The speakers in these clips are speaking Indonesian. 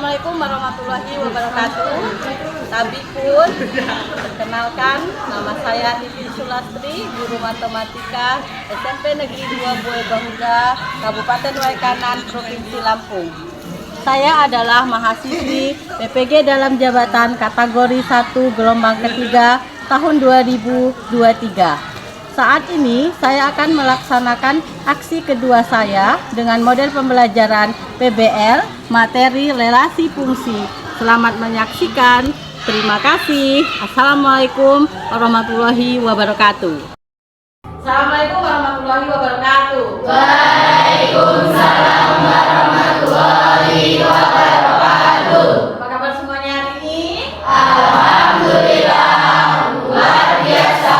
Assalamualaikum warahmatullahi wabarakatuh. Tabikun, perkenalkan nama saya Titi Sulastri, guru matematika SMP Negeri 2 Buai Bangga, Kabupaten Waikanan, Provinsi Lampung. Saya adalah mahasiswi PPG dalam jabatan kategori 1 gelombang ketiga tahun 2023. Saat ini saya akan melaksanakan aksi kedua saya dengan model pembelajaran PBL, materi relasi fungsi. Selamat menyaksikan. Terima kasih. Assalamualaikum warahmatullahi wabarakatuh. Assalamualaikum warahmatullahi wabarakatuh. Waalaikumsalam warahmatullahi wabarakatuh. Apa kabar semuanya hari ini? Alhamdulillah, luar biasa.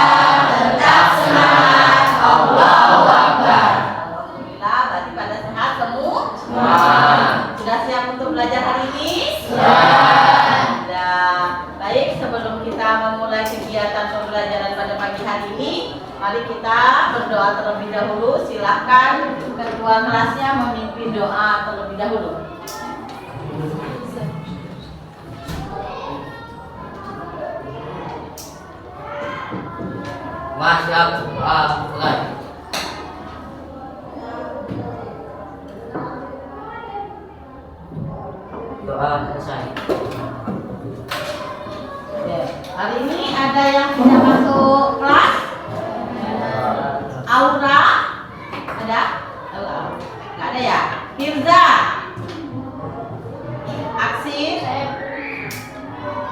Tetap semangat. Allahu Akbar. Alhamdulillah, berarti pada sehat semua? Sudah siap untuk belajar hari ini? Baik, sebelum kita memulai kegiatan pembelajaran pada pagi hari ini, mari kita berdoa terlebih dahulu. Silahkan ketua kelasnya memimpin doa terlebih dahulu. Masyaallah, mulai. Doa selesai. Hari ini ada yang tidak masuk kelas? Aura? Ada? Nggak ada ya? Firza? Aksin?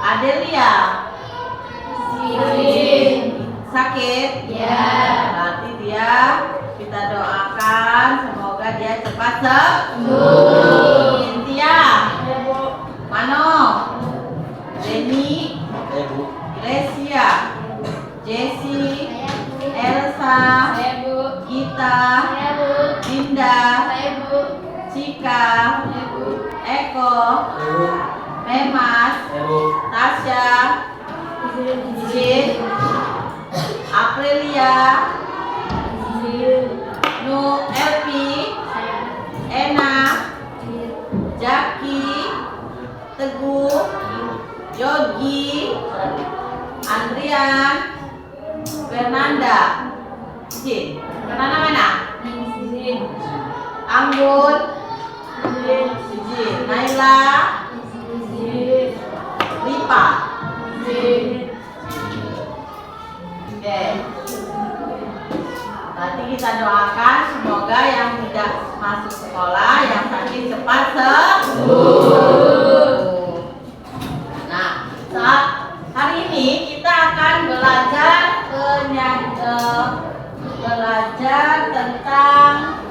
Adelia? Sakit? Ya. Berarti dia kita doakan semoga dia cepat sembuh. Cynthia? Mano? Denny? Lesia? Jessie? Elsa? Gita? Dinda? Cika? Eko? Memas? Tasya? Jin? Aprilia? Nu Elvi? Ena? Jaki? Teguh? Yogi? Andrian? Fernanda? Jin? Fernanda mana? Anggun? Jin? Naila? Lipa? Oke. Nanti kita doakan semoga yang tidak masuk sekolah, yang sakit cepat sembuh. Nah, saat hari ini kita akan belajar tentang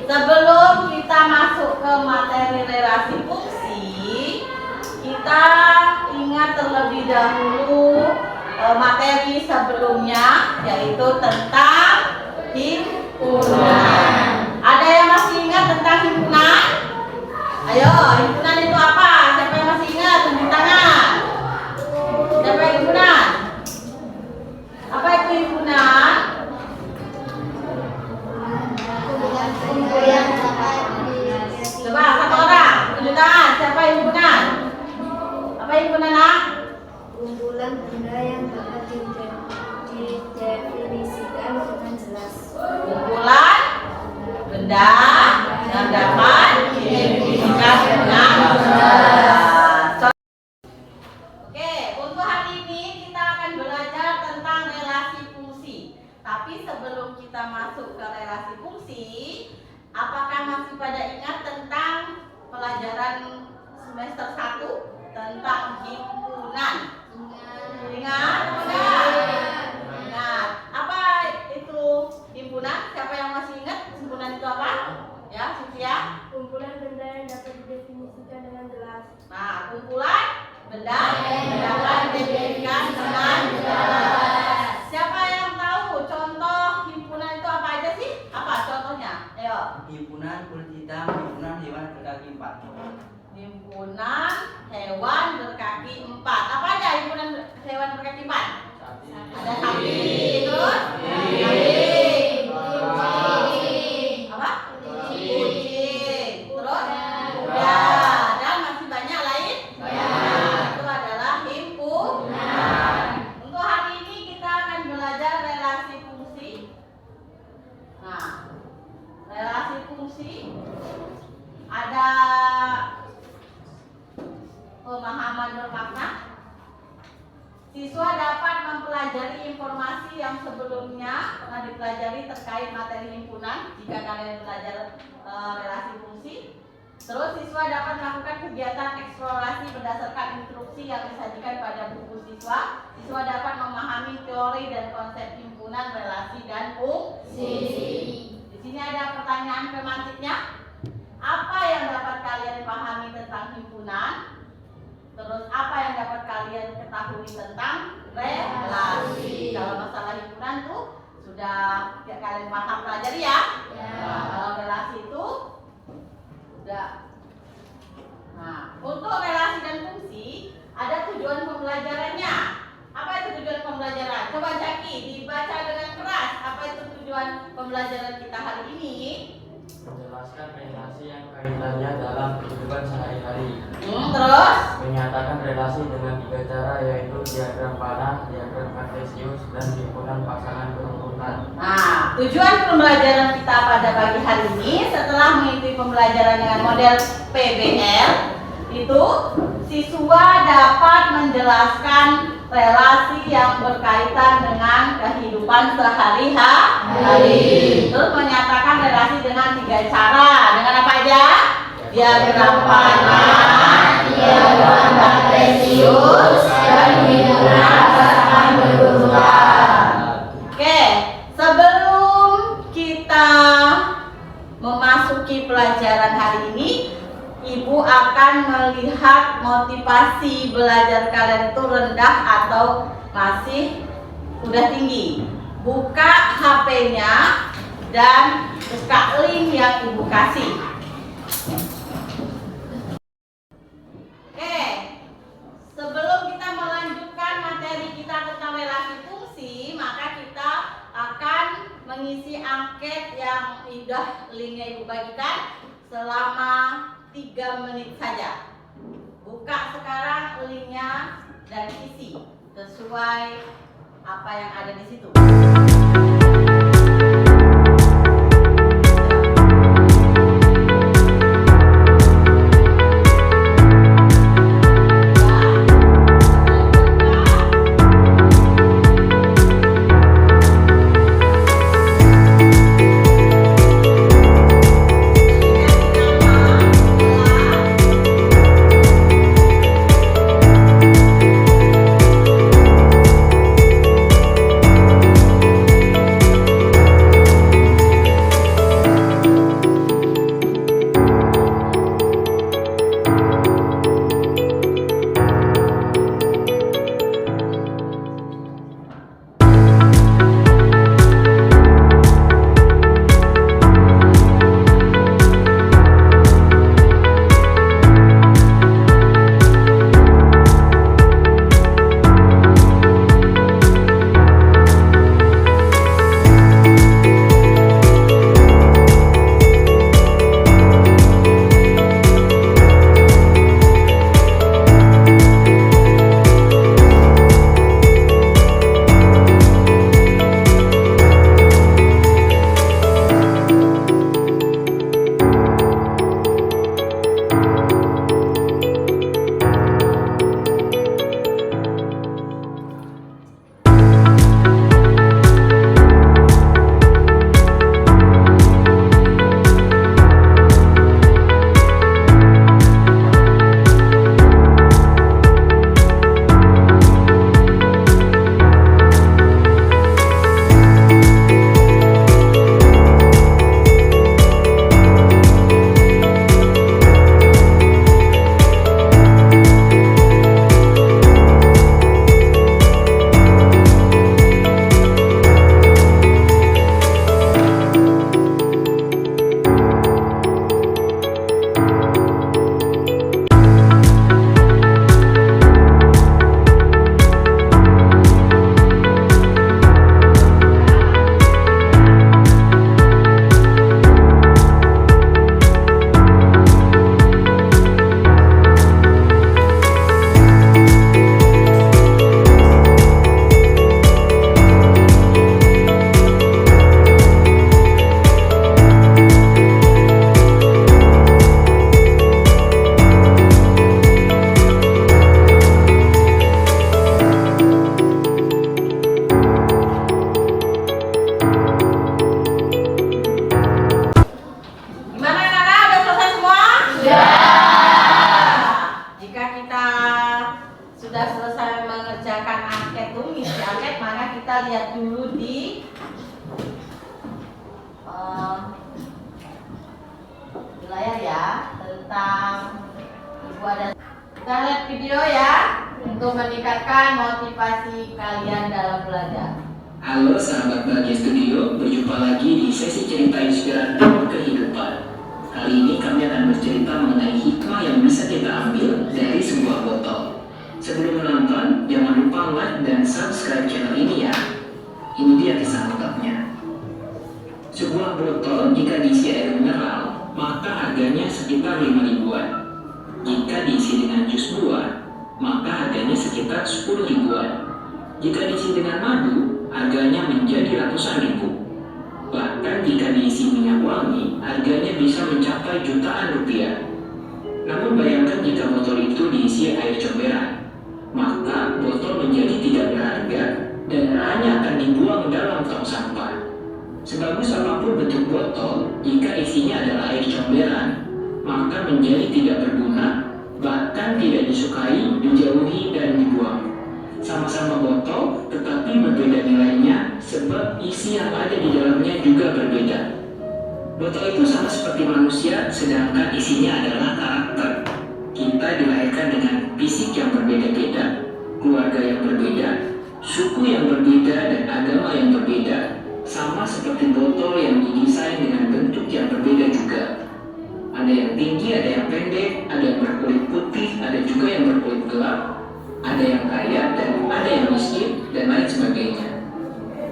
sebelum kita masuk ke materi relasi fungsi, kita ingat terlebih dahulu materi sebelumnya, yaitu tentang himpunan. Ada yang masih ingat tentang himpunan? Ayo, himpunan itu apa? Siapa yang masih ingat? Tunjuk tangan. Siapa yang himpunan? Apa itu himpunan? Coba satu orang, tunjuk tangan. Siapa himpunan? Apa himpunan, nak? Kumpulan benda yang dapat didefinisikan dengan jelas. Kumpulan benda yang dapat didefinisikan dengan jelas. Oke, untuk hari ini kita akan belajar tentang relasi fungsi. Tapi sebelum kita masuk ke relasi fungsi, apakah masih pada ingat tentang pelajaran semester 1 tentang himpunan? Ingat? Enggak? Ingat. Apa itu himpunan? Siapa yang masih ingat himpunan itu apa? Ya, Cynthia? Kumpulan benda yang dapat didefinisikan dengan jelas. Nah, kumpulan benda yang dapat didefinisikan dengan jelas. Siapa yang tahu contoh himpunan itu apa aja sih? Apa contohnya? Ayo. Himpunan kulit hitam, himpunan hewan berkaki 4. Himpunan hewan berkaki 4. Apa aja himpunan hewan berkaki 4? Ada sapi. Terus? Kambing. Apa? Kucing. Terus? Kuda. Dan masih banyak lain? Itu adalah himpunan. Untuk hari ini kita akan belajar relasi fungsi. Nah, relasi fungsi ada pemahaman bermakna. Siswa dapat mempelajari informasi yang sebelumnya pernah dipelajari terkait materi himpunan jika kalian belajar relasi fungsi. Terus siswa dapat melakukan kegiatan eksplorasi berdasarkan instruksi yang disajikan pada buku siswa. Siswa dapat memahami teori dan konsep himpunan, relasi, dan fungsi. Di sini ada pertanyaan tematiknya. Apa yang dapat kalian pahami tentang himpunan? Terus apa yang dapat kalian ketahui tentang relasi? Kalau masalah himpunan tuh sudah kalian paham pelajari ya? Nah, kalau relasi itu udah. Nah, untuk relasi dan fungsi ada tujuan pembelajarannya. Apa itu tujuan pembelajaran? Coba Jaki dibaca dengan keras. Apa itu tujuan pembelajaran kita hari ini? Menjelaskan relasi yang kaitannya dalam kehidupan sehari-hari. Terus? Menyatakan relasi dengan 3 cara, yaitu diagram panah, diagram kartesius, dan himpunan pasangan berurutan. Nah, tujuan pembelajaran kita pada pagi hari ini setelah mengikuti pembelajaran dengan model PBL itu siswa dapat menjelaskan relasi yang berkaitan dengan kehidupan sehari-hari. Terus menyatakan relasi dengan 3 cara. Dengan apa aja? Diagram panah, diagram kartesius, dan himpunan pasangan berurutan. Oke, sebelum kita memasuki pelajaran hari ini, Ibu akan melihat motivasi belajar kalian itu rendah atau masih udah tinggi. Buka HP-nya dan buka link yang Ibu kasih. Oke, sebelum kita melanjutkan materi kita tentang relasi fungsi, maka kita akan mengisi angket yang sudah linknya Ibu bagikan selama 3 menit saja. Buka sekarang linknya dan isi sesuai apa yang ada di situ. tentang ibu ada. Kita lihat video ya untuk meningkatkan motivasi kalian dalam belajar. Halo sahabat Bahagia Studio, berjumpa lagi di sesi cerita inspiratif kehidupan. Kali ini kami akan bercerita mengenai hikmah yang bisa kita ambil dari sebuah botol. Sebelum menonton, jangan lupa like dan subscribe channel ini ya. Ini dia kisah lengkapnya. Sebuah botol jika diisi air mineral, maka harganya sekitar 5 ribuan. Jika diisi dengan jus buah, maka harganya sekitar 10 ribuan. Jika diisi dengan madu, harganya menjadi ratusan ribu. Bahkan jika diisi minyak wangi, harganya bisa mencapai jutaan rupiah. Namun bayangkan jika botol itu diisi air comberan, maka botol menjadi tidak berharga dan hanya akan dibuang dalam tong sampah. Sebagus apapun bentuk botol, jika isinya adalah air comberan, maka menjadi tidak berguna, bahkan tidak disukai, dijauhi, dan dibuang. Sama-sama botol, tetapi berbeda nilainya sebab isi yang ada di dalamnya juga berbeda. Botol itu sama seperti manusia, sedangkan isinya adalah karakter. Kita dilahirkan dengan fisik yang berbeda-beda, keluarga yang berbeda, suku yang berbeda, dan agama yang berbeda. Sama seperti botol yang didesain dengan bentuk yang berbeda juga. Ada yang tinggi, ada yang pendek, ada yang berkulit putih, ada juga yang berkulit gelap, ada yang kaya dan ada yang miskin, dan lain sebagainya.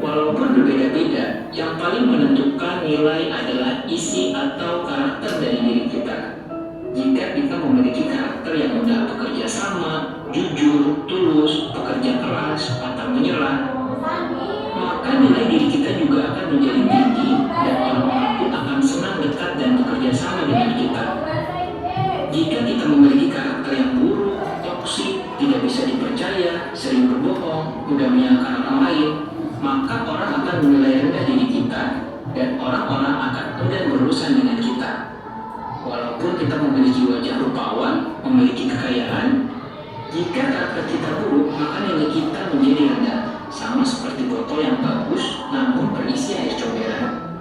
Walaupun berbeda-beda, yang paling menentukan nilai adalah isi atau karakter dari diri kita. Jika kita memiliki karakter yang mudah bekerja sama, jujur, tulus, pekerja keras, pantang menyerah, maka nilai diri kita juga akan menjadi tinggi dan orang-orang pun akan senang dekat dan bekerja sama dengan kita. Jika kita memiliki karakter yang buruk, toksik, tidak bisa dipercaya, sering berbohong, mudah menyalahkan orang lain, maka orang akan menilai rendah diri kita dan orang-orang akan enggan berurusan dengan kita. Walaupun kita memiliki wajah rupawan, memiliki kekayaan, jika karakter kita buruk, maka nilai kita menjadi rendah, sama seperti botol yang bagus namun berisi air comberan.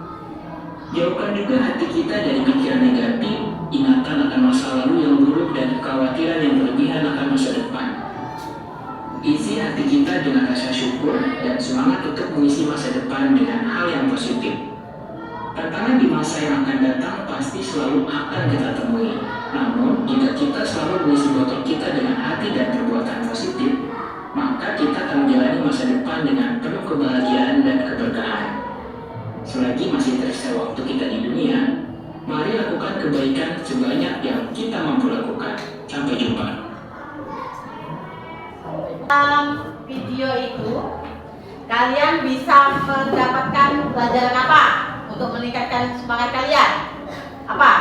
Jauhkan juga hati kita dari pikiran negatif, ingatan akan masa lalu yang buruk, dan kekhawatiran yang berlebihan akan masa depan. Isi hati kita dengan rasa syukur dan semangat untuk mengisi masa depan dengan hal yang positif. Tantangan di masa yang akan datang pasti selalu akan kita temui. Namun, jika kita selalu mengisi botol kita dengan hati dan perbuatan positif, maka kita akan menjalani masa depan dengan penuh kebahagiaan dan keberkahan. Selagi masih tersisa waktu kita di dunia, mari lakukan kebaikan sebanyak yang kita mampu lakukan. Sampai jumpa. Dalam video itu, kalian bisa mendapatkan pelajaran apa untuk meningkatkan semangat kalian? Apa?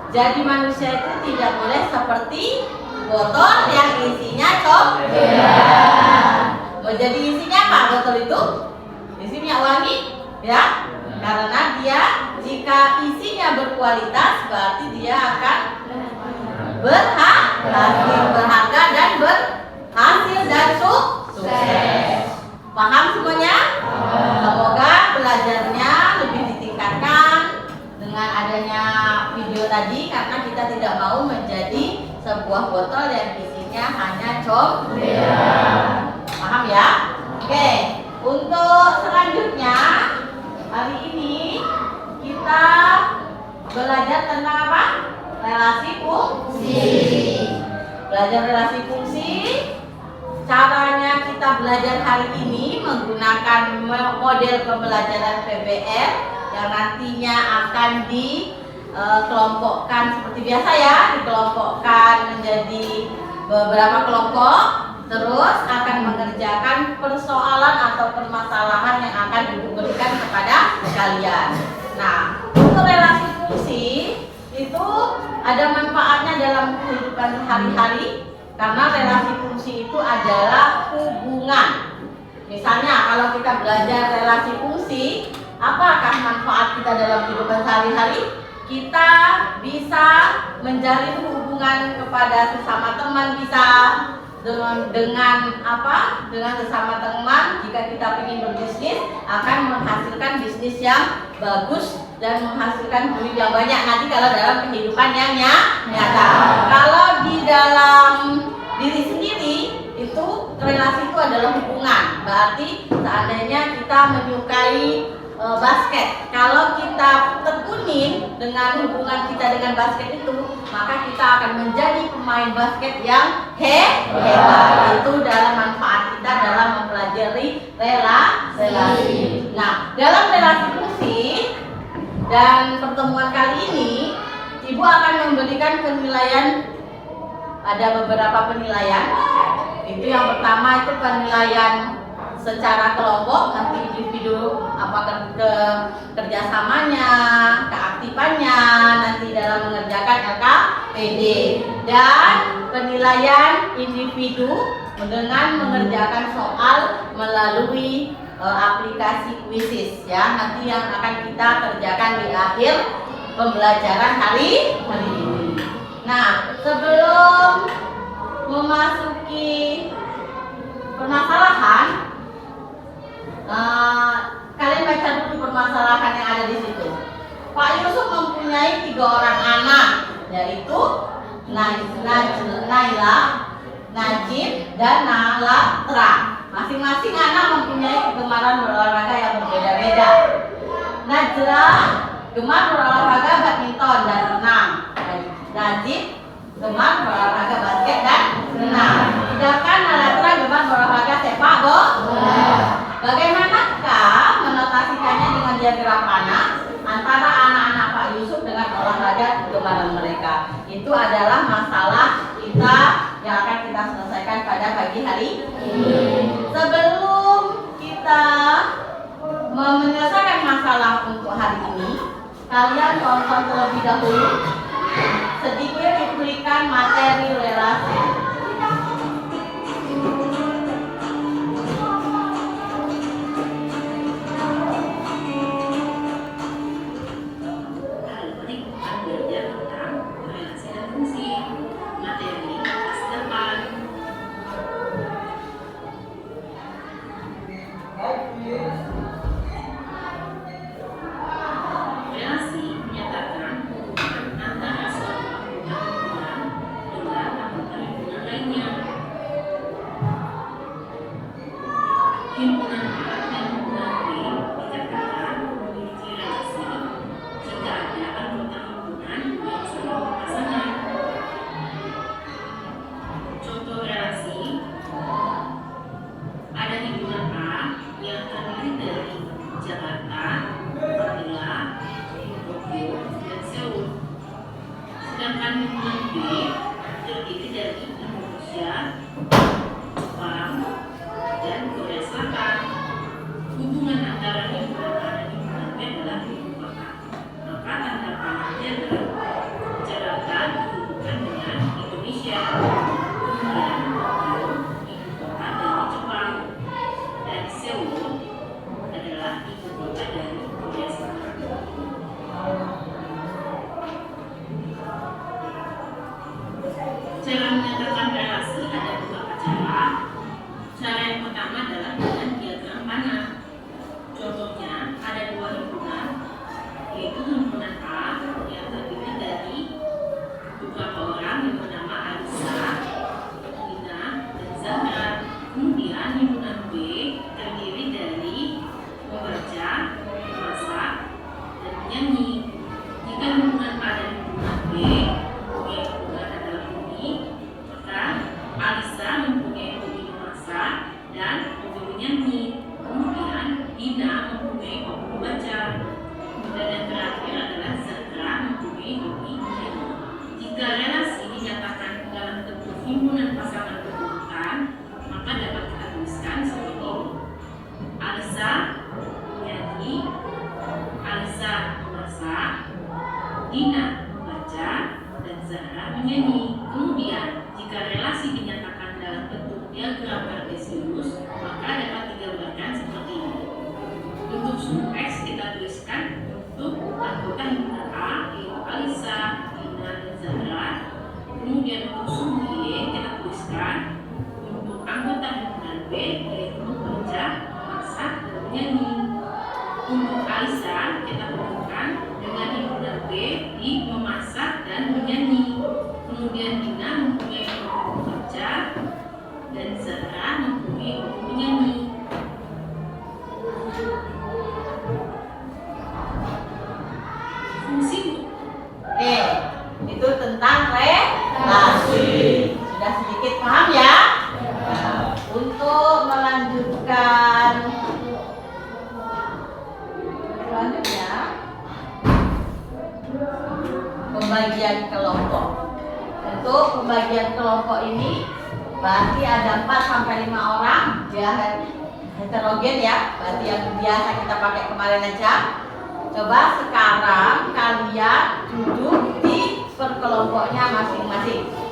Jadi manusia itu tidak boleh seperti botol yang isinya comberan. Jadi isinya apa botol itu? Isi minyak wangi, ya? Karena dia jika isinya berkualitas berarti dia akan berharga dan berhasil dan sukses. Paham semuanya? Semoga belajarnya lebih ditingkatkan dengan adanya video tadi, karena kita tidak mau menjadi sebuah botol yang isinya hanya comberan. Paham ya? Oke, untuk selanjutnya hari ini kita belajar tentang apa? Relasi fungsi. Belajar relasi fungsi. Caranya kita belajar hari ini menggunakan model pembelajaran PBL yang nantinya akan dikelompokkan seperti biasa ya, dikelompokkan menjadi beberapa kelompok, terus akan mengerjakan persoalan atau permasalahan yang akan diberikan kepada kalian. Nah, untuk relasi fungsi itu ada manfaatnya dalam kehidupan sehari-hari. Karena relasi fungsi itu adalah hubungan. Misalnya kalau kita belajar relasi fungsi, apakah manfaat kita dalam kehidupan sehari-hari? Kita bisa menjalin hubungan kepada sesama teman, bisa dengan sesama teman, jika kita ingin berbisnis akan menghasilkan bisnis yang bagus dan menghasilkan duit yang banyak nanti kalau dalam kehidupan yang nyata. Kalau di dalam diri sendiri itu relasi itu adalah hubungan. Berarti seandainya kita menyukai basket, kalau kita tekunin dengan hubungan kita dengan basket itu, maka kita akan menjadi pemain basket yang hebat. Itu dalam manfaat kita dalam mempelajari relasi. Nah, dalam relasi fungsi dan pertemuan kali ini, Ibu akan memberikan penilaian. Ada beberapa penilaian. Itu yang pertama itu penilaian secara kelompok, nanti individu apakah kerjasamanya, keaktifannya nanti dalam mengerjakan LKPD, dan penilaian individu dengan mengerjakan soal melalui aplikasi Quizizz ya, nanti yang akan kita kerjakan di akhir pembelajaran hari ini. Nah, sebelum memasuki permasalahan, kalian baca dulu permasalahan yang ada di situ. Pak Yusuf mempunyai 3 orang anak, yaitu Naila, Najib, dan Nalatra. Masing-masing anak mempunyai kegemaran berolahraga yang berbeda-beda. Najla gemar berolahraga badminton dan renang. Najib gemar berolahraga basket dan renang. Sedangkan Nalatra gemar berolahraga sepak bola. Bagaimanakah menotasikannya dengan diagram panah antara anak-anak Pak Yusuf dengan olahraga kegemaran mereka? Itu adalah masalah kita yang akan kita selesaikan pada pagi hari ini. Sebelum kita menyelesaikan masalah untuk hari ini, kalian tonton terlebih dahulu sedikit cuplikan materi relasi. Kemudian untuk sum Y kita tuliskan Febri memasak dan menyanyi. Kemudian Dina mempunyai hobi bekerja dan Zahra mempunyai hobi menyanyi. Fungsi Oke, itu tentang relasi. Sudah sedikit paham ya? Nah, untuk melanjutkan selanjutnya pembagian kelompok. Untuk pembagian kelompok ini berarti ada 4 sampai 5 orang, dia heterogen ya, berarti yang biasa kita pakai kemarin aja. Coba sekarang kalian duduk di perkelompoknya masing-masing.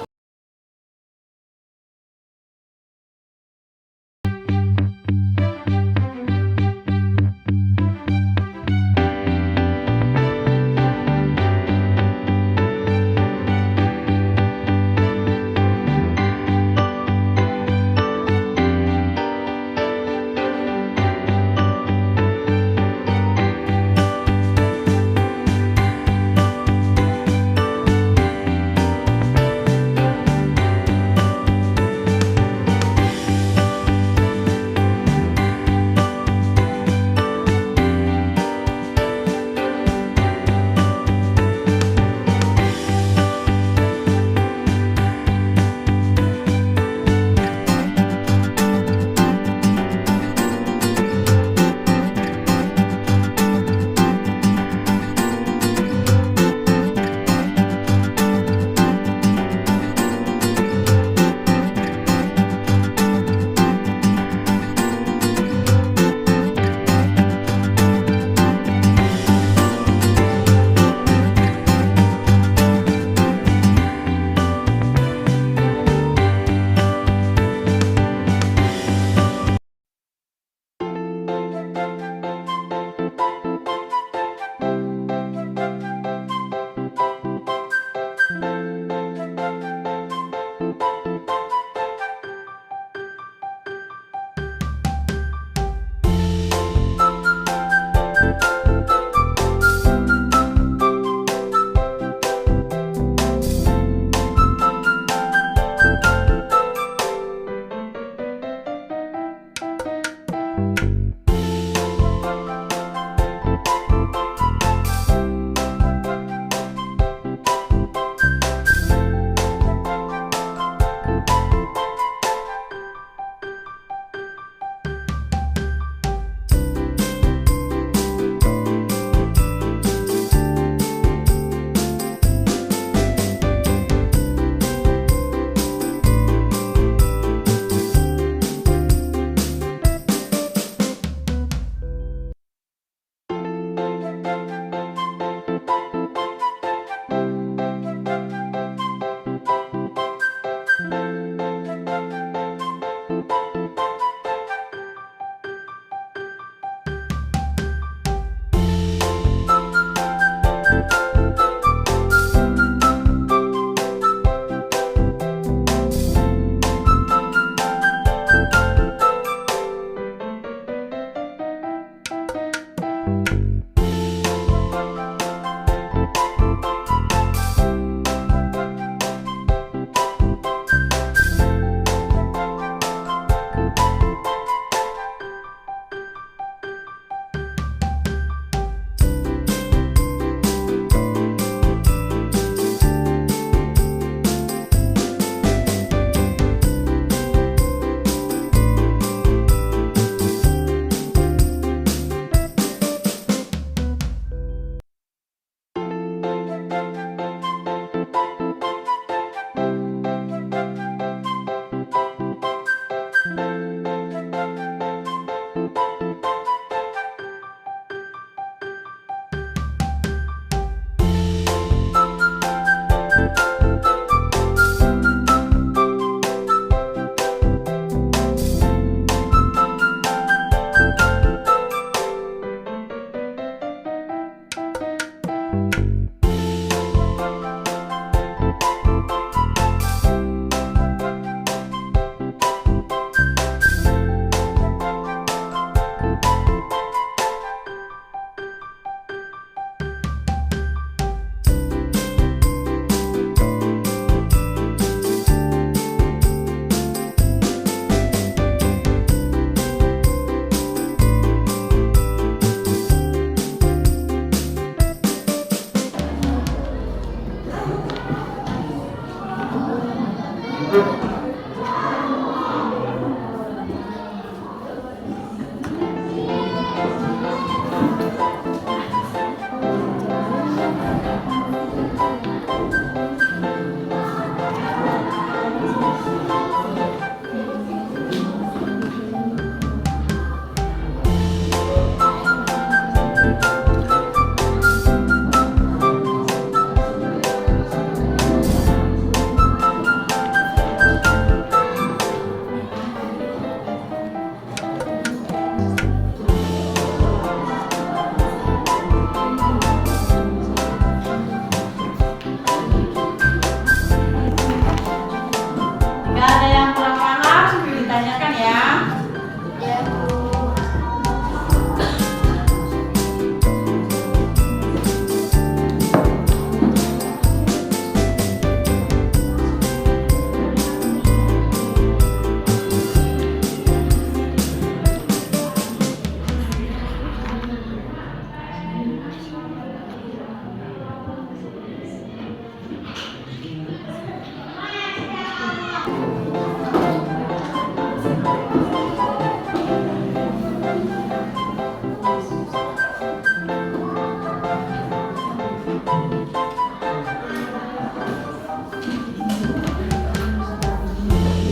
Jadi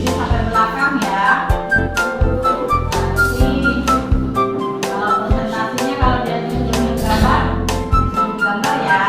sampai belakang ya. Nanti kalau presentasinya kalau dia tunjukin gambar, tunjuk gambar ya.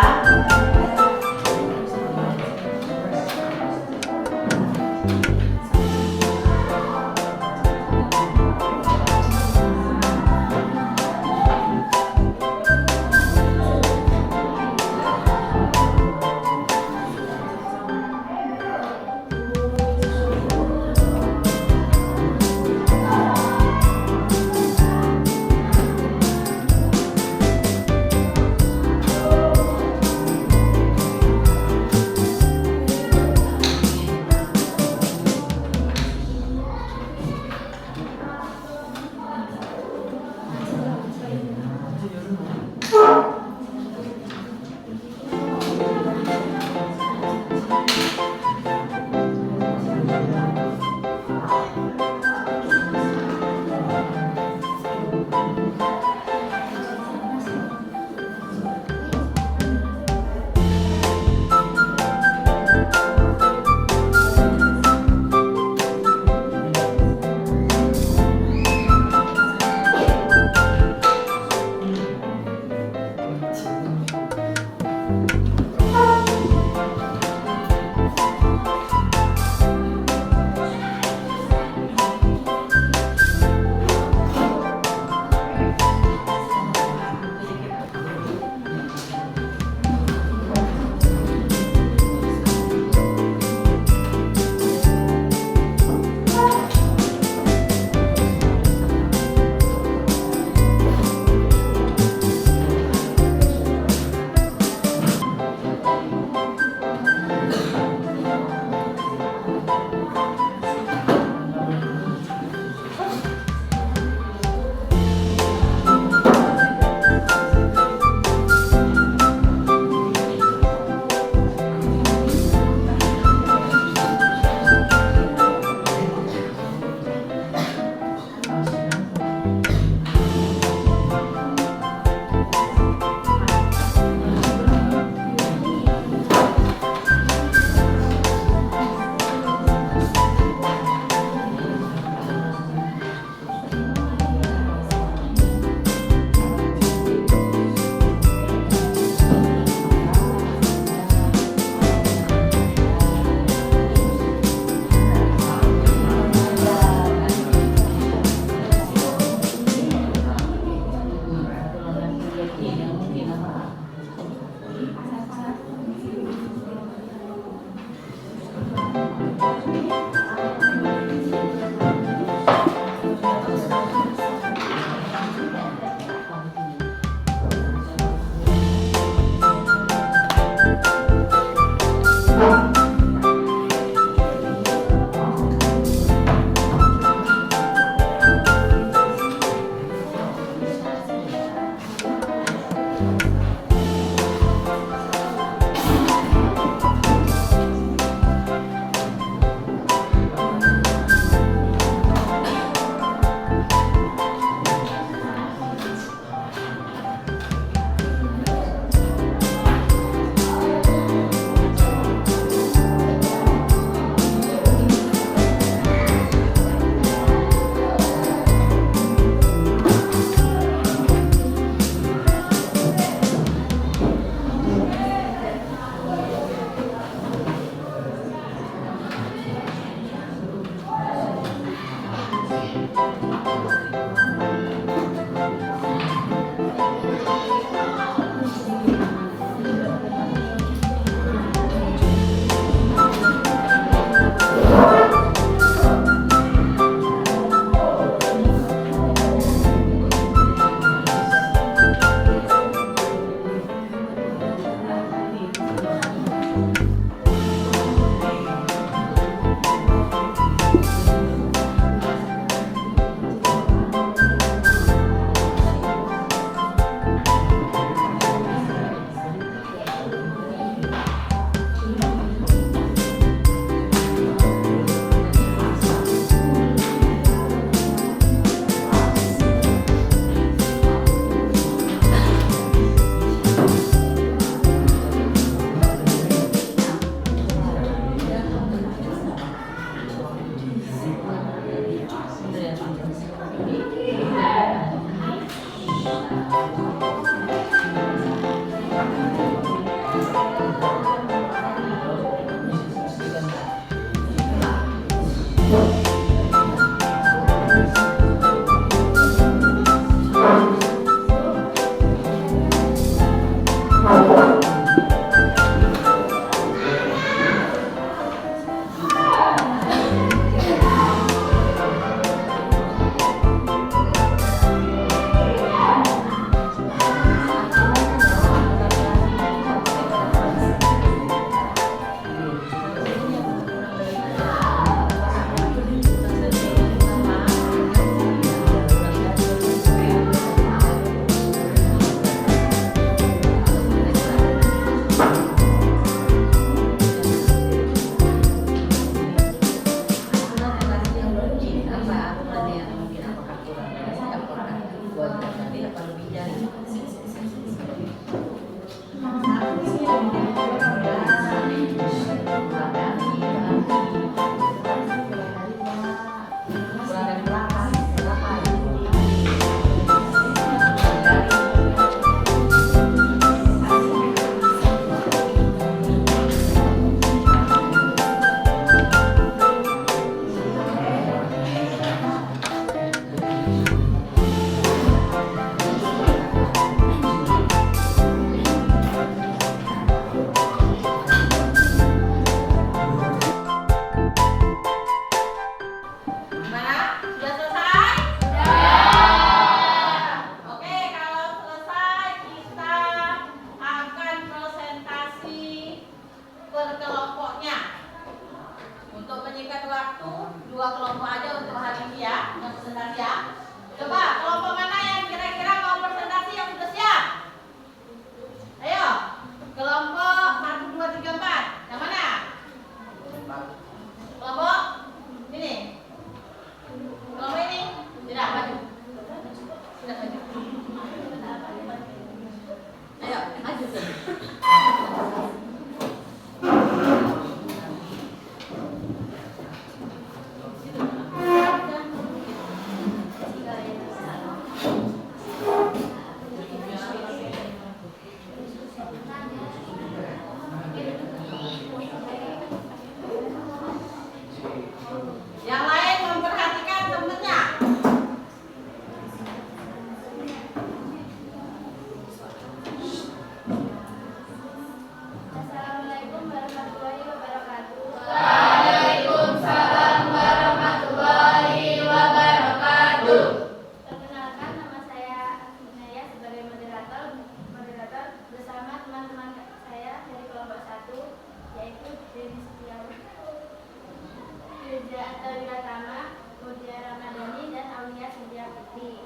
Widya Atta Wiratama, Mutia Ramadhani, dan Aulia Cynthia Putri.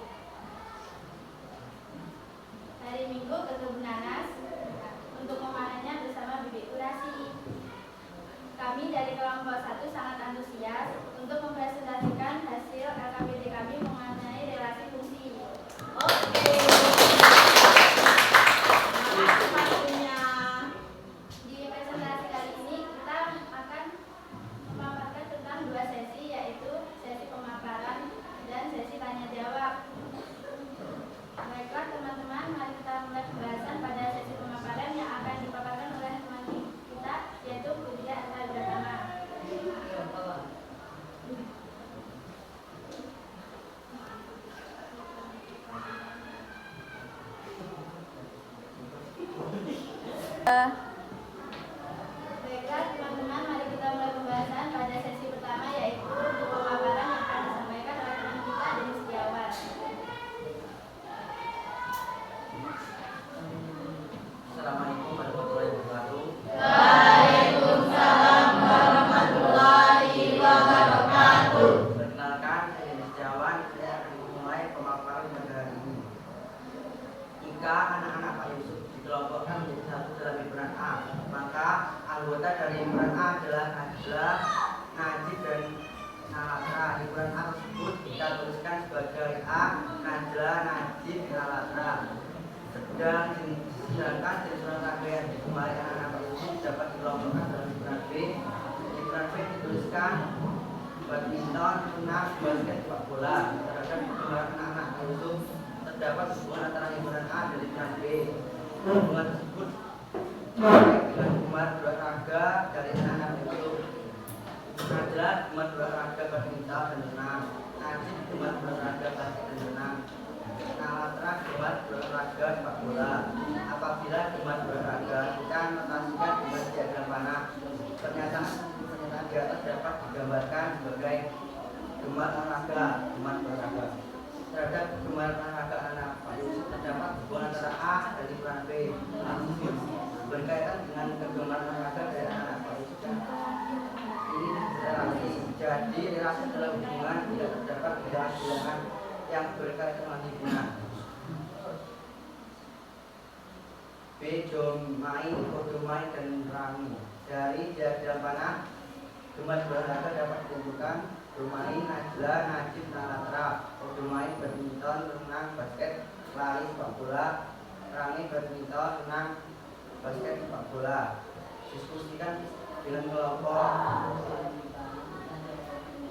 Hari Minggu ke kebun nanas untuk memanennya bersama Bibi Kurasi. Kami dari kelompok 1 sangat antusias untuk mempresentasikan hasil LKPD kami mengenai relasi fungsi. Oke. Makasih waktunya. Di presentasi kali ini kita akan memaparkan tentang 2 sesi, yaitu sesi pemaparan dan sesi tanya jawab. Baiklah teman-teman, mari kita mulai pembahasan pada sesi pemaparan yang akan dipaparkan oleh teman kita, yaitu Widya Atta Wiratama. Baiklah teman-teman, mari kita mulai pembahasan pada sesi pertama, yaitu pemaparan yang akan disampaikan oleh teman kita Denis Setiawan. Assalamualaikum warahmatullahi wabarakatuh. Waalaikumsalam warahmatullahi wabarakatuh. Perkenalkan, saya Denis Setiawan. Saya akan memulai pemaparan pada hari ini. Jika anak-anak Pak Yusuf dikelompokkan menjadi satu dalam himpunan A, maka anggota dari himpunan A adalah Najla, Najib, dan Nalatra. Himpunan A tersebut kita tuliskan sebagai A, Najla, Najib, Nalatra. Sedangkan jenis olahraga yang digemari anak-anak Pak Yusuf dapat dikelompokkan dalam himpunan B. Himpunan B dituliskan badminton, renang, basket, sepak bola. Terhadap penggemar anak-anak Pak Yusuf terdapat hubungan antara himpunan A dan himpunan B. Hubungan tersebut terkait dengan penggemar berolahraga dari anak-anak Pak Yusuf. Najla penggemar berolahraga badminton dan renang. Najib penggemar berolahraga basket dan renang. Nalatra gemar berolahraga sepak bola. Apabila gemar berolahraga, kita notasikan dengan diagram panah. Pernyataan di atas dapat digambarkan sebagai gemar olahraga, gemar berolahraga. Terhadap gemar olahraga anak Pak Yusuf terdapat hubungan antara A dan himpunan B. Berkaitan dengan kegemaran olahraga dari anak Pak Yusuf. Ini relasi. Jadi relasi adalah hubungan tidak terdapat bilangan yang berkaitan dengan himpunan. B. Domai, Kodomai, dan Rangi. Dari diagram panah, gemar berolahraga dapat ditentukan Domai, Najla, Najib, Nalatra. Kodomai, badminton, renang, basket, lari, sepak bola. Rangi, badminton, renang, basket, sepak bola. Diskusikan dengan kelompok.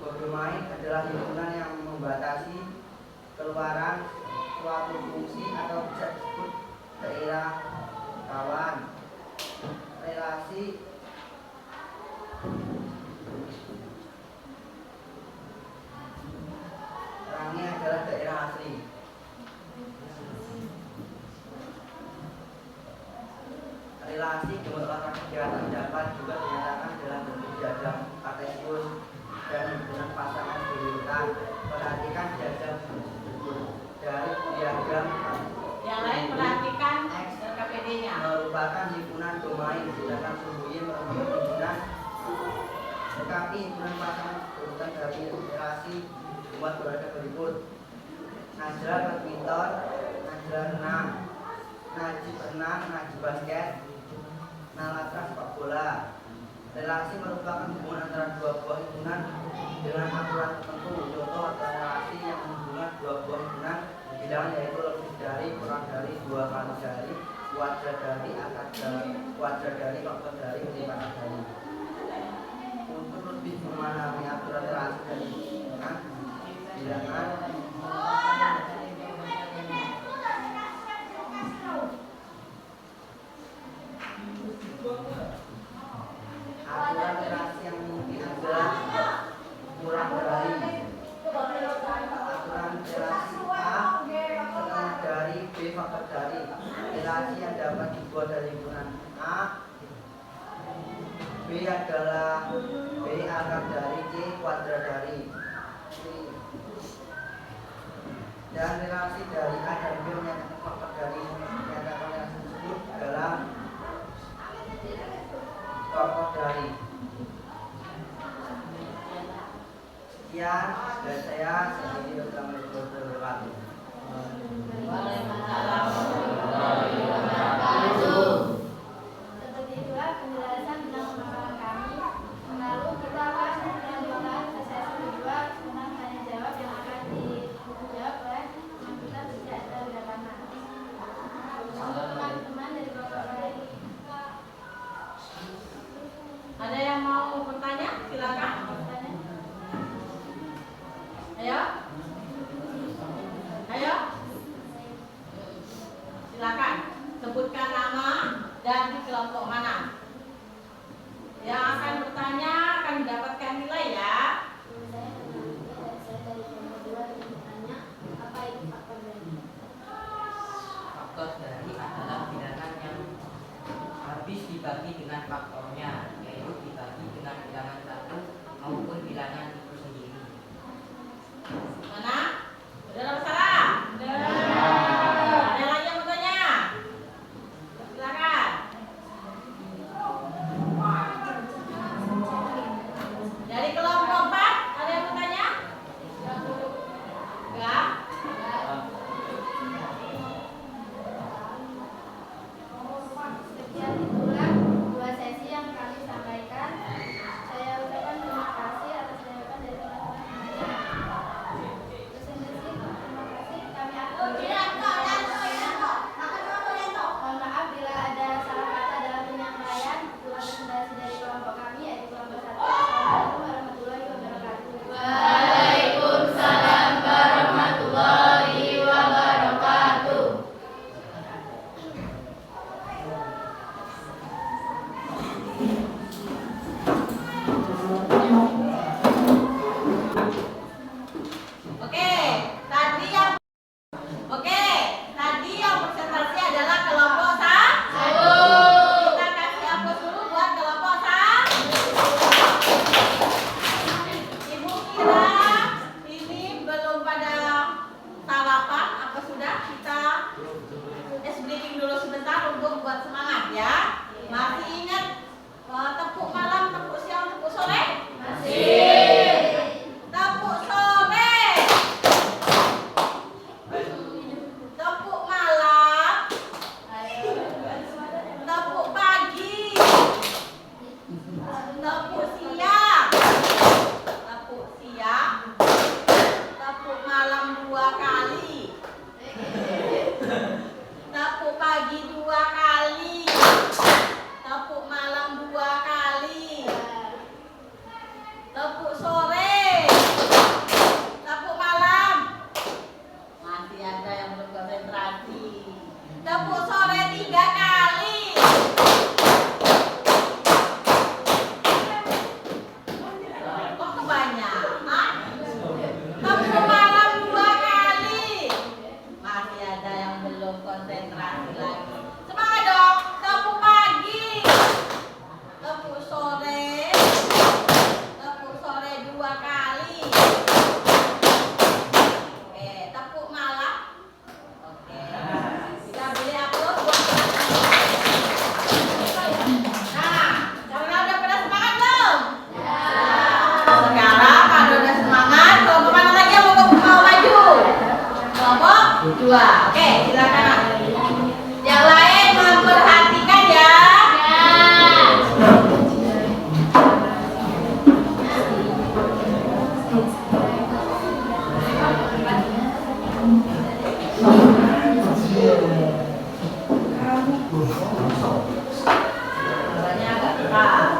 Kodomai adalah himpunan yang membatasi keluaran suatu fungsi atau bisa disebut daerah kawan. Relasi Rangi adalah daerah asli. Relasi gemar olahraga kegiatan dapat juga dinyatakan dalam bentuk diagram kartesius dan hubungan pasangan berurutan. Perhatikan diagram berikut. Dari diagram Yang lain perhatikan LKPD-nya. merupakan himpunan domain, sedangkan sumbunya merupakan himpunan. Tetapi himpunan pasangan berurutan dari relasi gemar berolahraga berikut. Najla badminton, Najla renang, Najib renang, Najib basket, Nalatra sepak bola. Relasi merupakan hubungan antara dua buah himpunan dengan aturan tertentu. Contoh adalah relasi yang menghubungkan dua buah himpunan bilangan, yaitu lebih dari, kurang dari, 2 kali dari, kuadrat dari, akar dari, kuadrat dari, faktor dari, lipat dari. Untuk lebih memahami aturan relasi dan hubungan bilangan, aturan relasi yang mungkin adalah kurang dari aturan relasi A setengah dari B faktor dari. Relasi yang dapat dibuat dari himpunan A, B adalah B akar dari, C kuadrat dari. Dan relasi dari A dan B menyatakan faktor dari, menyatakan relasi tersebut adalah faktor dari. sekian dari saya. Assalamualaikum warahmatullahi wabarakatuh. Waalaikumsalam warahmatullahi wabarakatuh. Seperti itulah penjelasan tentang pemaparan kami. Lalu kita akan melanjutkan ke sesi kedua tentang tanya jawab yang akan dijawab oleh teman kita sejak dari mana. Untuk teman-teman dari kelompok lain, Ada yang mau bertanya? Silakan. bertanya. Ayo. Ayo. Silakan. Sebutkan nama dan di kelompok mana. Yang akan bertanya akan mendapatkan nilai ya. Saya dari kelompok 2 ingin bertanya, apa itu faktor dari? Faktor dari adalah bilangan yang habis dibagi dengan faktornya, yaitu dibagi dengan bilangan 1 maupun bilangan itu sendiri. Mana? Benar atau salah? Benar. Ada lagi yang bertanya? Silakan. Dari kelompok 4 ada yang bertanya? Enggak? Sekian itulah dua sesi yang kami sampaikan. Saya ucapkan terima kasih atas jawaban dari teman-teman semuanya. Presentasi terima kasih kami akhiri. Mohon maaf bila ada salah kata dalam penyampaian. Itulah presentasi dari kelompok kami yaitu kelompok 1. Assalamualaikum warahmatullahi wabarakatuh. Waalaikumsalam warahmatullahi wabarakatuh. Oke, tadi yang presentasi adalah kelompok 1. Kita kasih hapus dulu buat kelompok 1. Ibu kira ini belum pada sarapan apa sudah? Kita breaking dulu sebentar untuk buat semangat ya. Masih ingat tepuk malam, tepuk siang, tepuk sore? Masih. Tepuk sore. Tepuk malam. Tepuk pagi. Tepuk siang. Tepuk siang. Tepuk malam 2 kali. Tepuk pagi 2 kali. Tepuk malam 2 kali. Tepuk sore. Tepuk malam. Masih ada yang belum konsentrasi. Tepuk sore 3 kali. Kok kebanyakan? Tepuk malam 2 kali. Masih ada yang belum konsentrasi lagi. Semangat dong. Tepuk pagi. Tepuk sore. Tepuk sore 2 kali. Oke, tepuk malam. Oke. Kita beli upload buat Nah, sekarang udah pada semangat belum? Sekarang kalau udah semangat, kelompok mana lagi yang mau maju? Kelompok 2. Oke, silakan. Yang lain memperhatikan ya. Suaranya agak keras.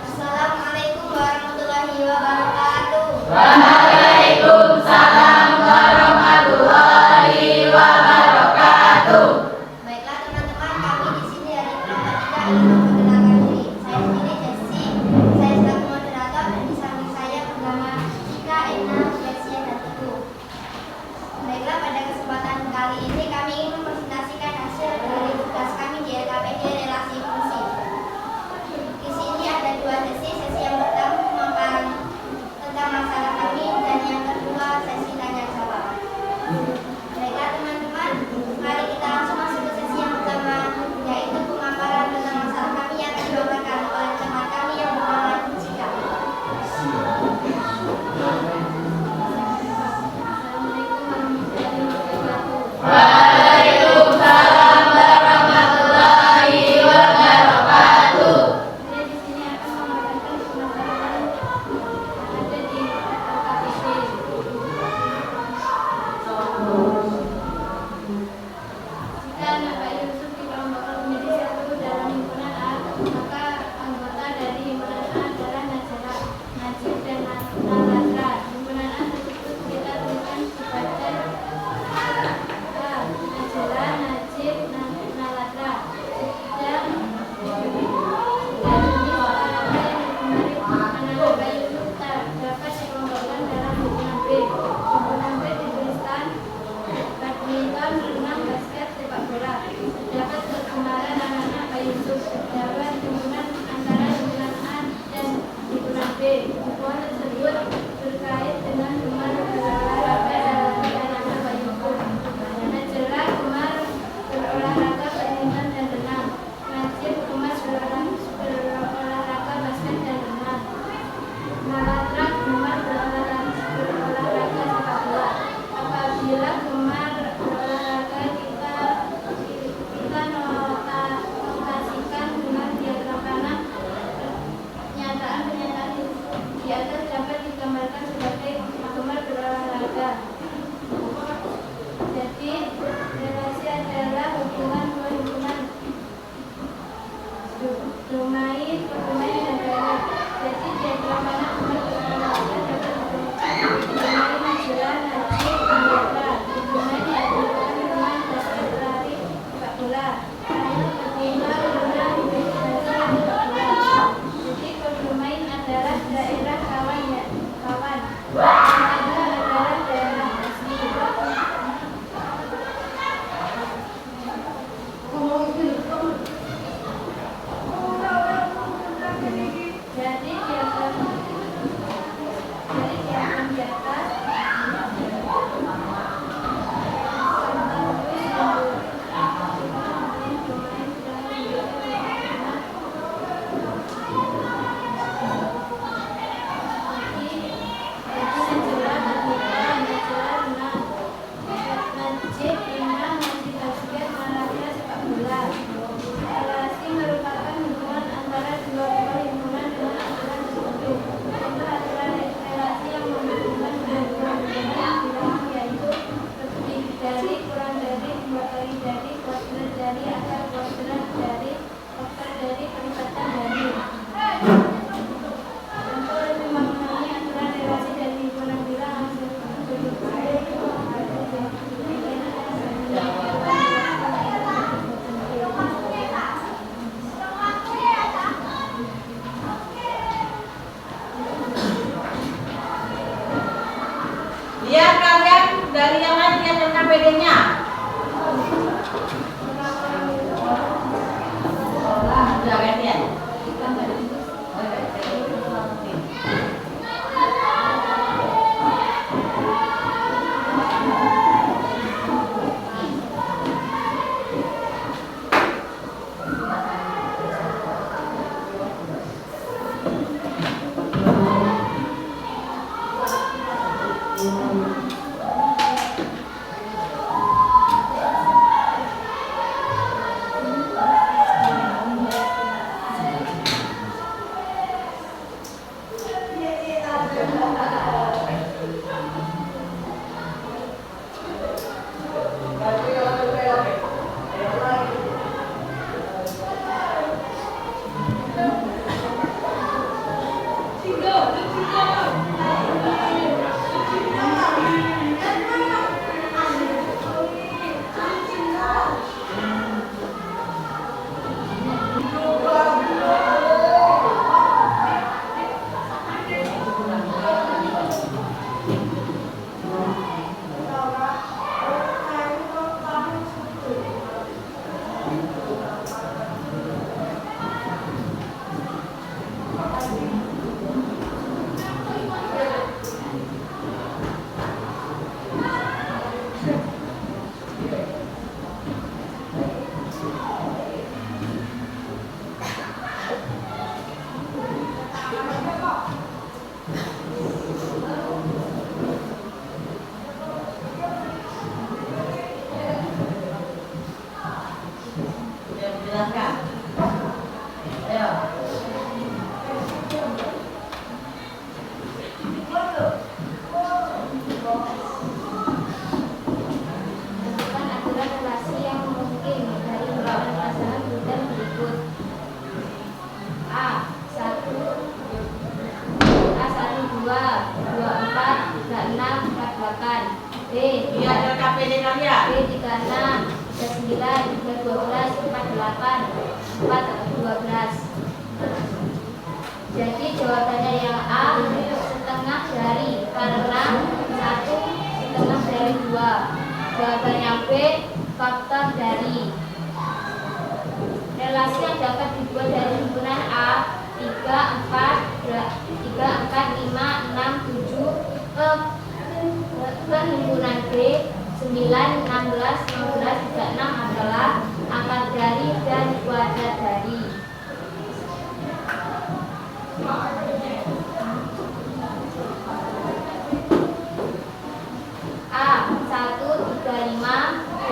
Assalamualaikum warahmatullahi wabarakatuh. Waalaikumsalam warahmatullahi wabarakatuh. Baiklah teman-teman, kami di sini dari kelompok 3 ingin memperkenalkan diri. Saya sendiri Jessi, saya selaku moderator dan di samping saya bersama Ika, Ena, Jessi, dan Teguh. Baiklah, pada kesempatan kali ini kami ingin mempresentasikan hasil dari tugas kami di LKPD Relasi Fungsi. Di sini ada 2 sesi. Sesi yang pertama pemaparan tentang masalah kami dan yang kedua sesi tanya jawab. Baiklah teman-teman, mari kita langsung masuk ke sesi yang pertama kalian dari yang lain lihat LKPD-nya? Udah gantian. Silahkan. Ayo. Tentukan aturan relasi yang mungkin dari hubungan pasangan bulan berikut. A 1 2 4 36 48. B Lihat LKPD kalian. B 36 39 12 48 12. Jadi jawabannya yang A setengah dari, karena 1 setengah dari 2. Jawabannya B faktor dari. Relasi yang dapat dibuat dari himpunan A 3, 4, 5, 6, 7 ke himpunan B 9, 16, 15, 36 adalah akar dari dan kuadrat dari. A 135, B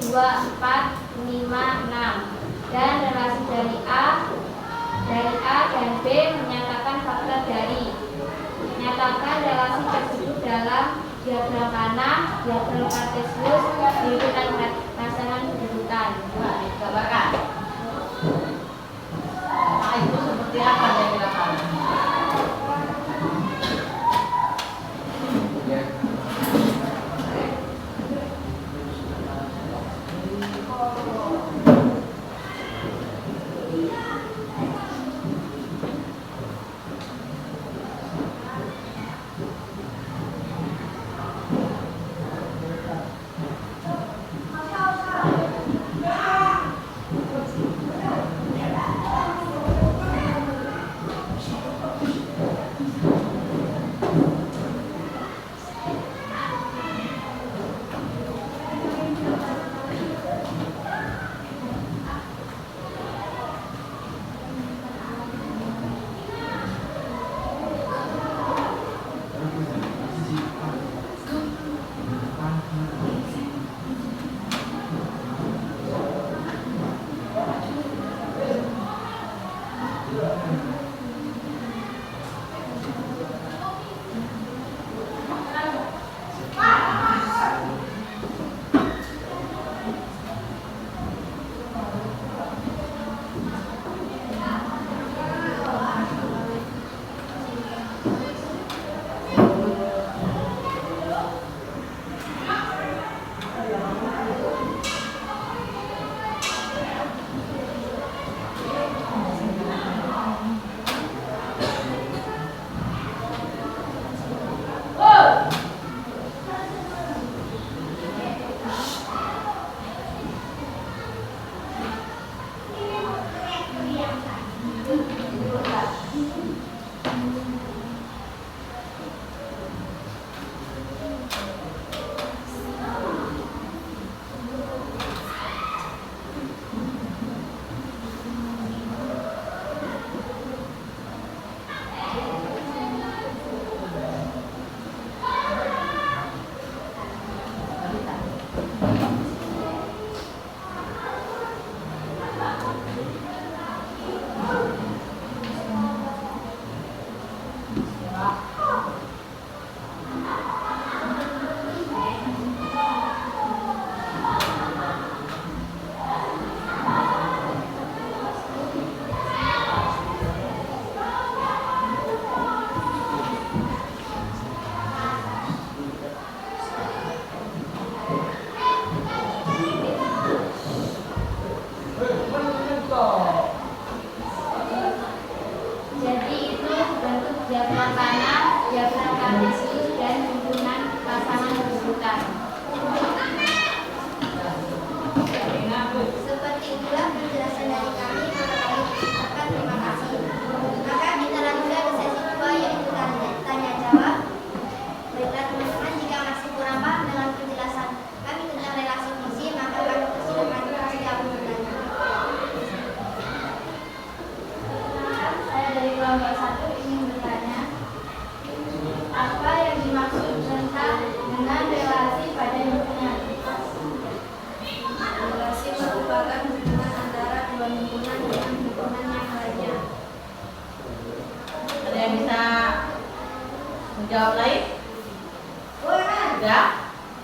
24, 5, 6. Dan relasi dari A dan B menyatakan faktor dari. Nyatakan relasi tersebut dalam diagram panah, diagram kartesius, himpunan pasangan kedudukan. Coba digambarkan. Nah, itu seperti apa yang dilakukan?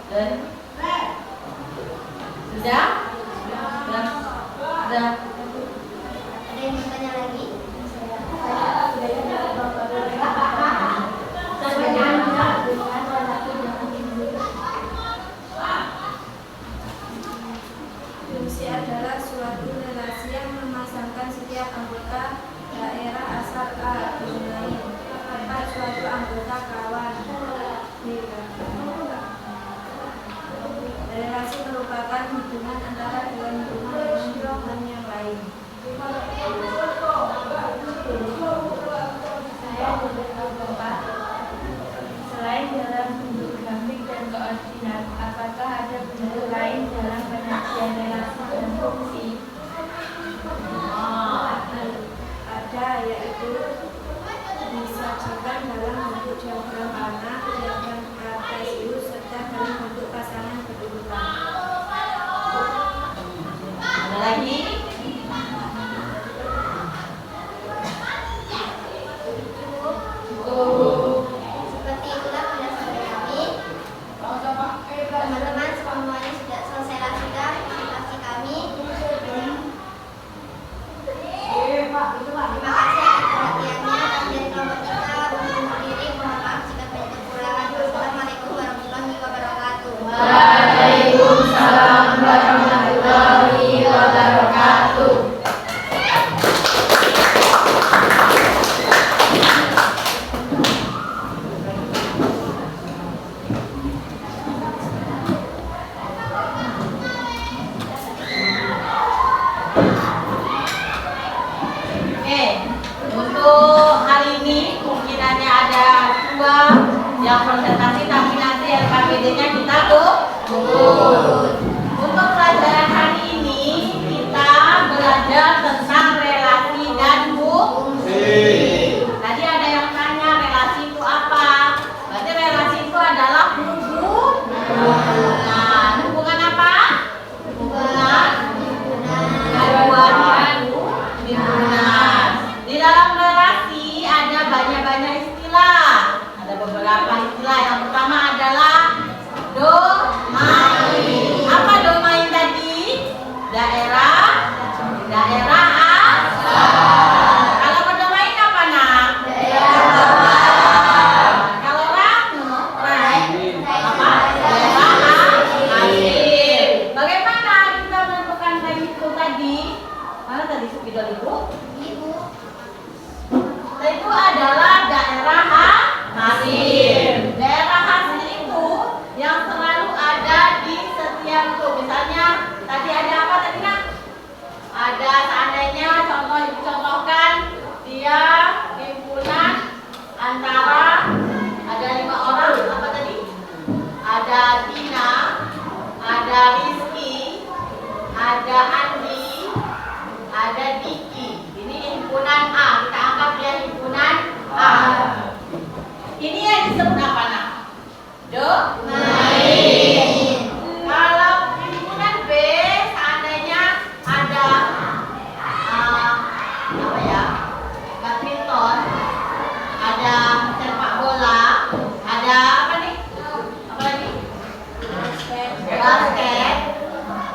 Dan sudah? Sudah. Ada yang bertanya lagi? Fungsi adalah suatu relasi yang memasangkan setiap anggota daerah asal A dengan lain, tempat suatu anggota kawan B. Relasi merupakan hubungan antara dua hubungan dengan hubungan yang lain. Selain dalam bentuk grafik dan koordinat, apakah ada bentuk lain dalam penyajian relasi dan fungsi? Ada, yaitu disajikan dalam bentuk diagram panah, diagram kartesius, serta dalam bentuk pasangan kedudukan. Ada lagi? Seperti itulah penjelasan kami. Teman-teman semuanya sudah selesai sudah presentasi kami. Terima kasih atas perhatiannya. Dari kelompok kita undur diri. Mohon maaf jika banyak kekurangan. Wassalamualaikum warahmatullahi wabarakatuh. Waalaikumsalam warahmatullahi wabarakatuh. Oke, untuk hari ini kemungkinannya ada 2 yang presentasi, tapi nanti LKPD-nya kita gugur. Untuk pelajaran hari ini kita belajar tentang relasi dan fungsi. Tadi ada yang tanya relasi itu apa? Berarti relasi itu adalah hubungan. Hubungan apa? Hubungan hubungan. Di dalam relasi ada banyak istilah. Ada beberapa istilah. Yang pertama adalah domain. Apa domain tadi? Daerah asal. Kalau berdomain apa nak? Kalau rank apa? Daerah asal. Bagaimana kita menentukan rank itu tadi? Mana tadi video ibu? Itu adalah daerah hasil. Daerah hasil itu yang selalu ada di setiap grup. Misalnya tadi ada apa tadi nak? Ada seandainya contohkan dia himpunan antara ada 5 orang apa tadi? Ada Tina, ada Rizky, ada Andi, ada Diki. Ini himpunan A. Kita anggap dia himpunan A. Ini yang disebut apa nak? Domain. Kalau himpunan B, seandainya ada apa ya? Badminton, ada sepak bola, ada apa nih? Apa lagi? Basket.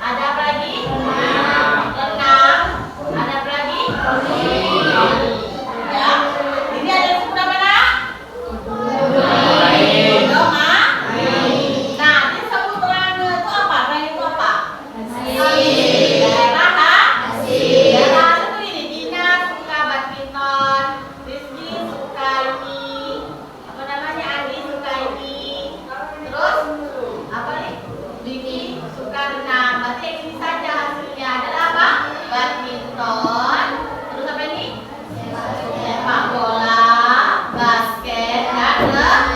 Ada apa lagi? Renang. Ada apa lagi? Ya. Ini ada disebut apa nak? Domain. Nah, disebut rank itu apa? Rank itu apa? Daerah hasil. Daerah itu ini Dina suka badminton, Rizky suka ini, apa namanya? Andi suka ini. Terus apa nih? Diki suka renang. Berarti yang ini saja hasilnya adalah apa? Badminton. Terus apa ini? Sepak bola, basket, dan renang.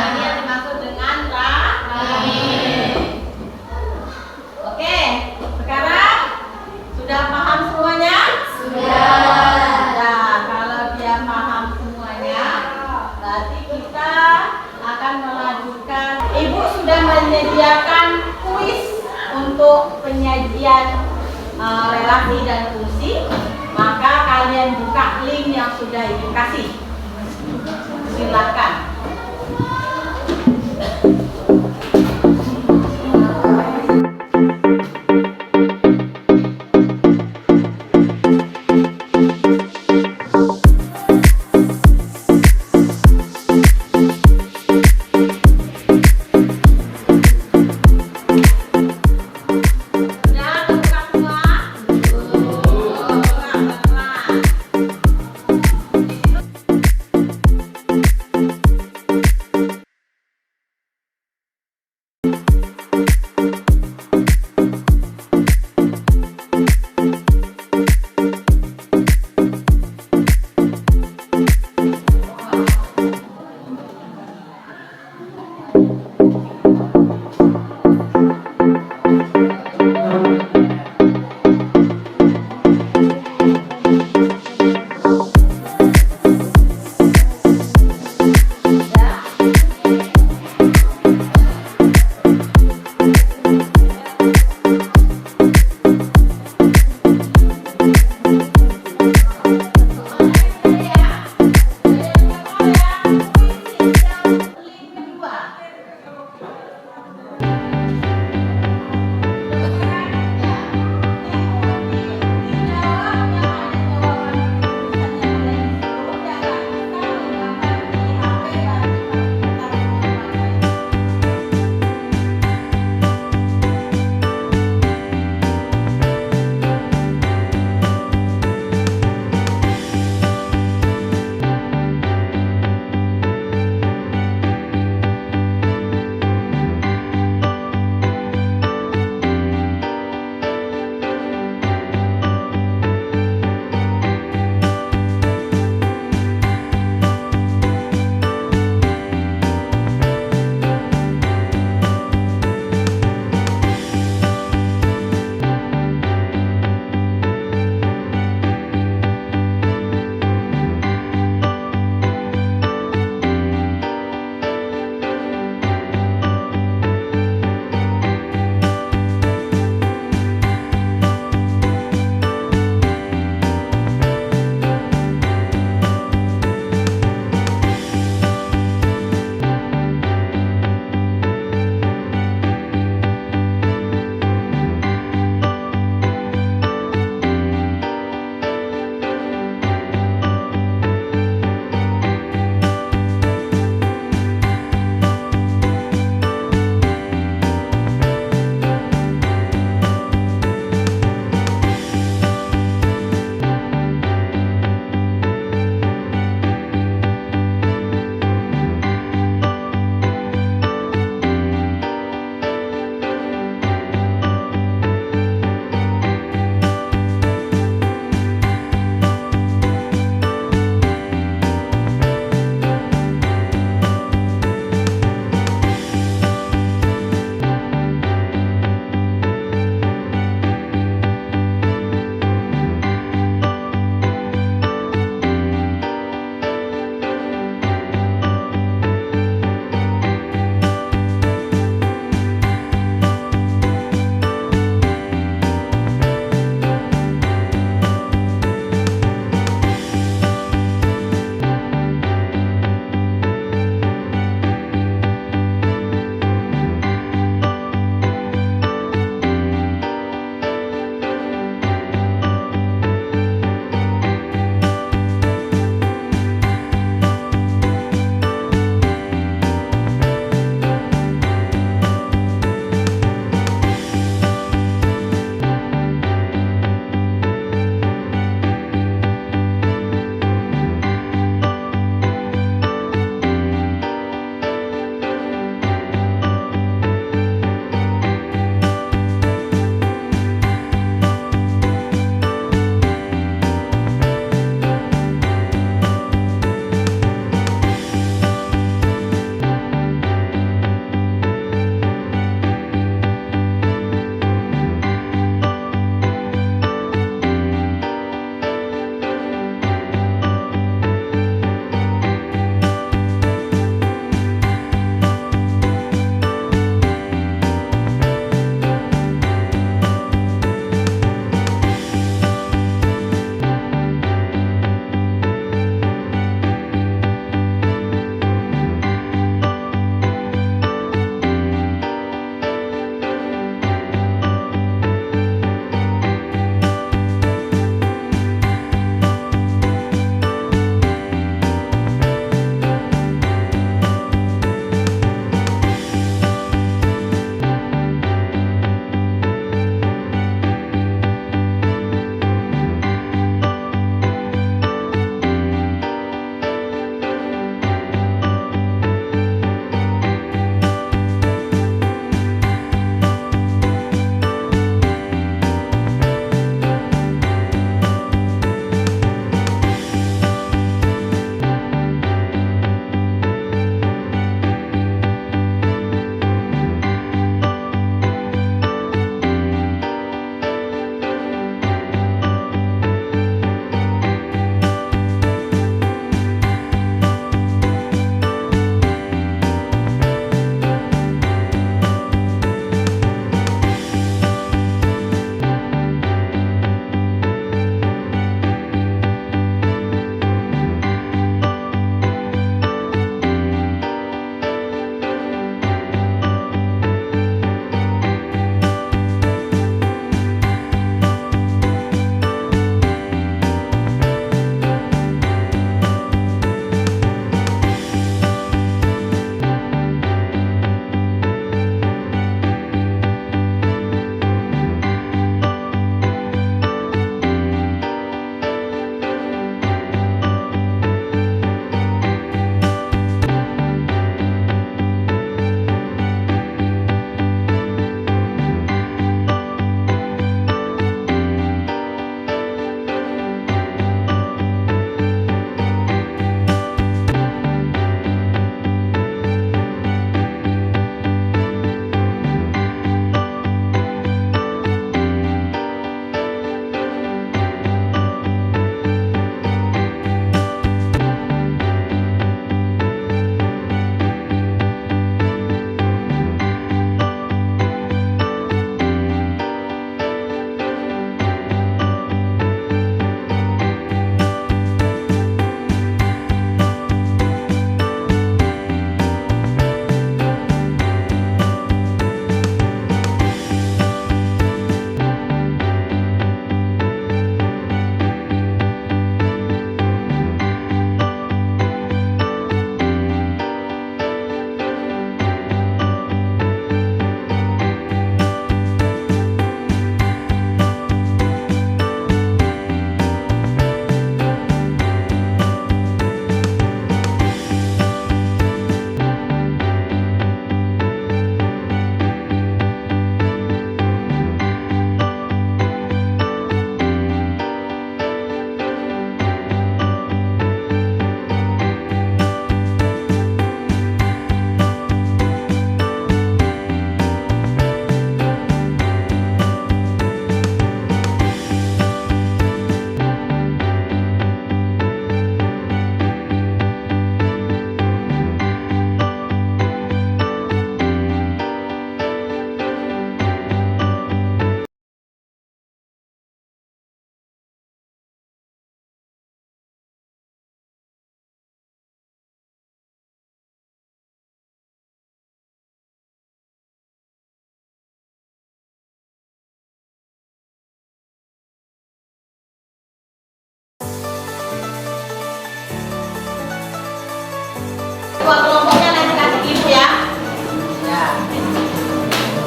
Ini yang dimaksud dengan ranking. Oke, sekarang sudah paham semuanya? Sudah. Nah, kalau dia paham semuanya, berarti kita akan melanjutkan. Ibu sudah menyediakan kuis untuk penyajian relasi dan fungsi. Maka kalian buka link yang sudah ibu kasih. Silakan.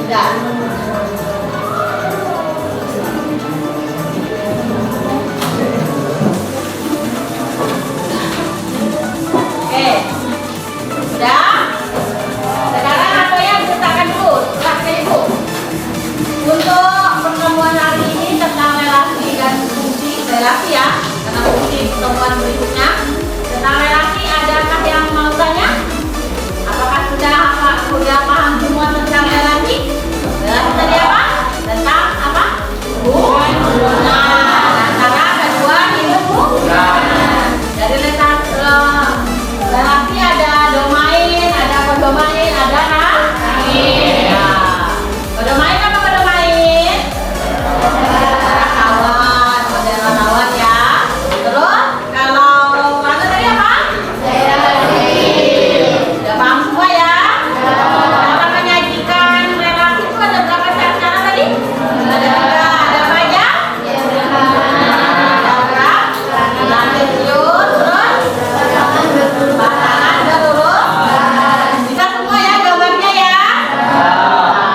Sudah. Oke. Sudah. Sekarang apa yang diceritakan dulu? Silahkan Ibu. Untuk pertemuan hari ini tentang relasi dan fungsi relasi ya. Karena fungsi pertemuan berikutnya tentang relasi, adakah yang mau tanya? Apakah sudah paham semua tentang relasi? Relasi tadi apa? Tentang apa? Hubungan antara kedua hubungan. Dari relasi ada domain, ada kodomain, ada kain. Kodomain apa kodomain? Kawan, model kawan ya. Terus kalau mana tadi apa? Sudah paham semua ya? Cara menyajikan relasi itu ada berapa cara tadi? Ada tiga. Ada apa aja? Latius, terus pasangan berurut. Bisa semua ya jawabannya ya?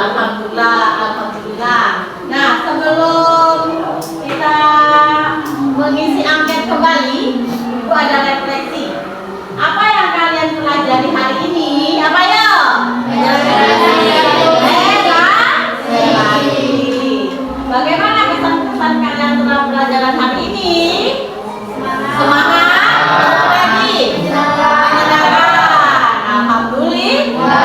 Alhamdulillah, alhamdulillah. Nah, sebelum kita mengisi angket kembali, itu ada refleksi. Apa yang kalian pelajari hari ini? Apa ya? Relasi. Bagaimana kesan-kesan kalian setelah pelajaran hari ini? Semangat. Terus lagi. Menyenangkan. Alhamdulillah.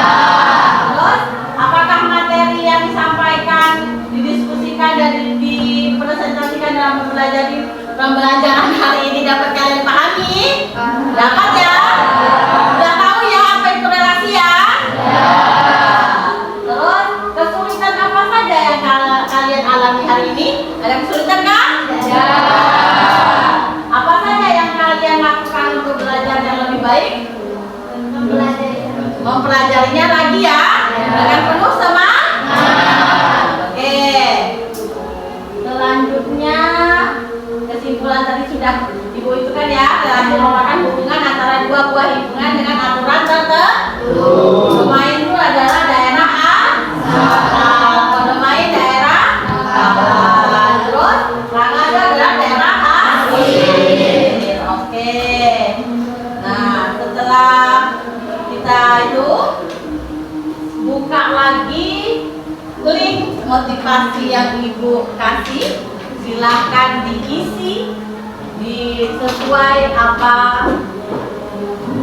Terus, apakah materi yang disampaikan, didiskusikan dan dipresentasikan dalam pembelajaran hari ini dapat kalian pahami? Dapat ya? Sudah tahu ya apa itu relasi ya? Terus, kesulitan apa saja yang kalian alami hari ini? Ada kesulitan kan? Apa saja yang kalian lakukan untuk belajar yang lebih baik? Mempelajarinya lagi ya, dengan penuh semangat. Oke. Selanjutnya kesimpulan tadi sudah Ibu itu kan ya, relasi merupakan hubungan antara dua buah hubungan dengan aturan tertentu. Domain itu adalah daerah asal, kodomain daerah kawan, terus rangga adalah daerah akhir. Oke. Nah, setelah kita itu buka lagi link motivasi yang Ibu kasih, silahkan diisi sesuai apa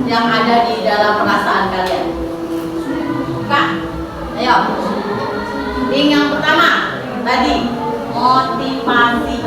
yang ada di dalam perasaan kalian. Buka, ayo. Link yang pertama tadi motivasi.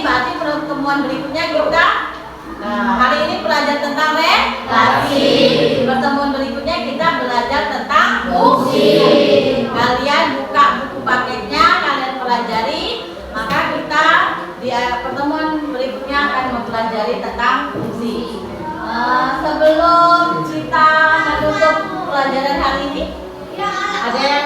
berarti pertemuan berikutnya kita hari ini belajar tentang relasi. Pertemuan berikutnya kita belajar tentang fungsi. Kalian buka buku paketnya, kalian pelajari, maka kita di pertemuan berikutnya akan mempelajari tentang fungsi. Sebelum kita menutup pelajaran hari ini, ada yang